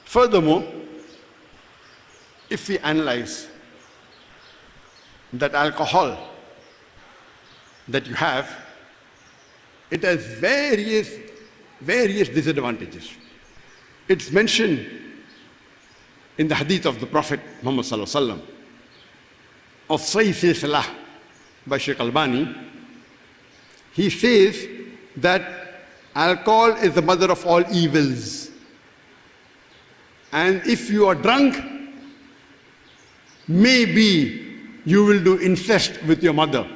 Furthermore, if we analyze that alcohol that you have, it has various disadvantages. It's mentioned in the hadith of the Prophet Muhammad Sallallahu Alaihi Wasallam of Sahih Silsilah by Sheikh Albani. He says that alcohol is the mother of all evils. And if you are drunk, maybe you will do incest with your mother,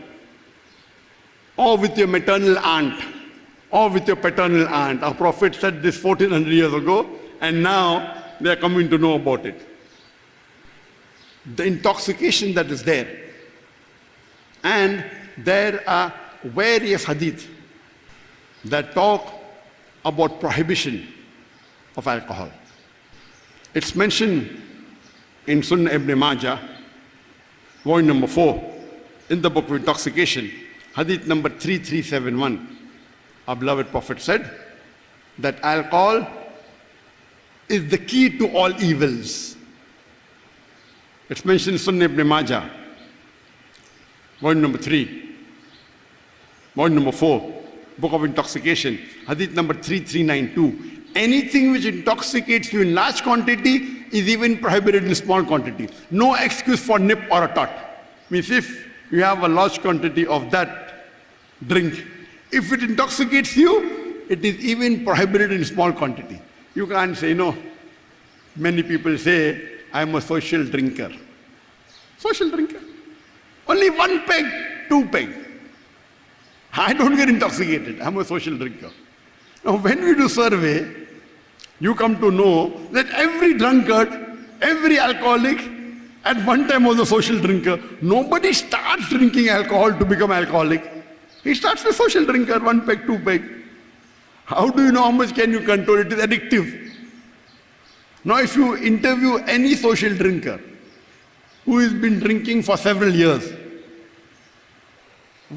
or with your maternal aunt, or with your paternal aunt. Our Prophet said this 1400 years ago, and now they are coming to know about it. The intoxication that is there. And there are various hadith that talk about prohibition of alcohol. It's mentioned in Sunnah Ibn Majah, volume number 4, in the book of intoxication, hadith number 3371. Our beloved Prophet said that alcohol is the key to all evils. It's mentioned in Sunnah Ibn Majah, volume number 3, volume number 4, book of intoxication, hadith number 3392. Anything which intoxicates you in large quantity is even prohibited in small quantity. No excuse for nip or a tot. Means if you have a large quantity of that drink, if it intoxicates you, it is even prohibited in small quantity. You can't say, no. Many people say, I'm a social drinker. Social drinker. Only 1 peg, 2 peg. I don't get intoxicated. I'm a social drinker. Now, when we do survey, you come to know that every drunkard, every alcoholic, at one time was a social drinker. Nobody starts drinking alcohol to become alcoholic. He starts a social drinker, 1 peg, 2 peg. How do you know how much can you control? It is addictive. Now, if you interview any social drinker who has been drinking for several years,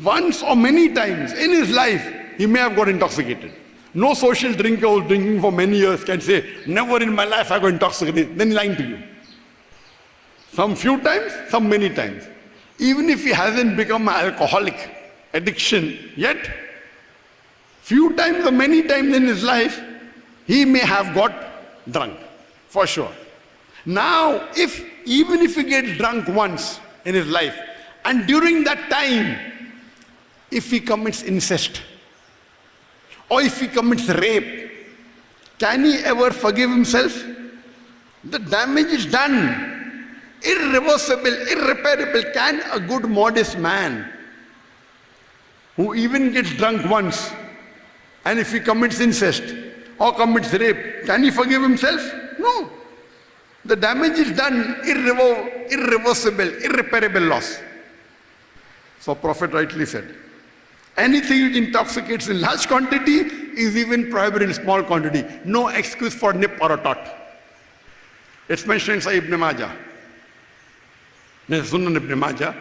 once or many times in his life, he may have got intoxicated. No social drinker who's drinking for many years can say, never in my life I got intoxicated. Then he's lying to you. Some few times, some many times. Even if he hasn't become an alcoholic addiction yet, few times or many times in his life, he may have got drunk, for sure. Now, even if he gets drunk once in his life, and during that time, if he commits incest, or if he commits rape, can he ever forgive himself? The damage is done. Irreversible, irreparable. Can a good, modest man who even gets drunk once, and if he commits incest or commits rape, can he forgive himself? No. The damage is done. Irreversible, irreparable loss. So Prophet rightly said, anything which intoxicates in large quantity is even prohibited in small quantity. No excuse for nip or a tot. It's mentioned in Sahih Ibn Majah. There's Sunnah Ibn Majah,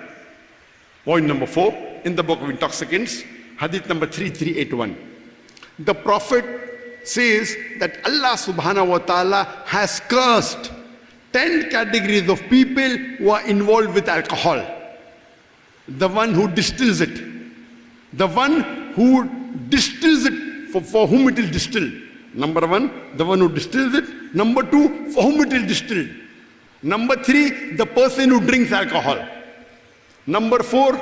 point number 4, in the book of intoxicants, hadith number 3381. The Prophet says that Allah subhanahu wa ta'ala has cursed 10 categories of people who are involved with alcohol. The one who distills it. The one who distills it, for whom it is distilled. Number 1, the one who distills it. Number 2, for whom it is distilled. Number 3, the person who drinks alcohol. Number 4,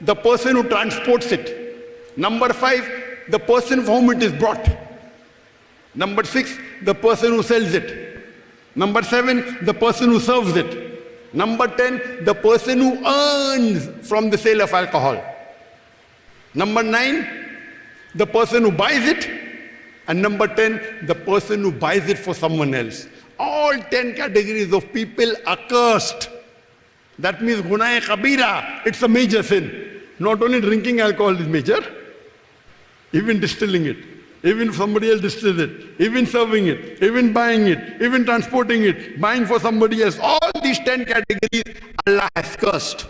the person who transports it. Number 5, the person for whom it is brought. Number 6, the person who sells it. Number 7, the person who serves it. Number 10, the person who earns from the sale of alcohol. Number 9, the person who buys it. And number 10, the person who buys it for someone else. All 10 categories of people are cursed. That means gunāh kabīra, it's a major sin. Not only drinking alcohol is major, even distilling it, even if somebody else distills it, even serving it, even buying it, even transporting it, buying for somebody else. All these 10 categories Allah has cursed.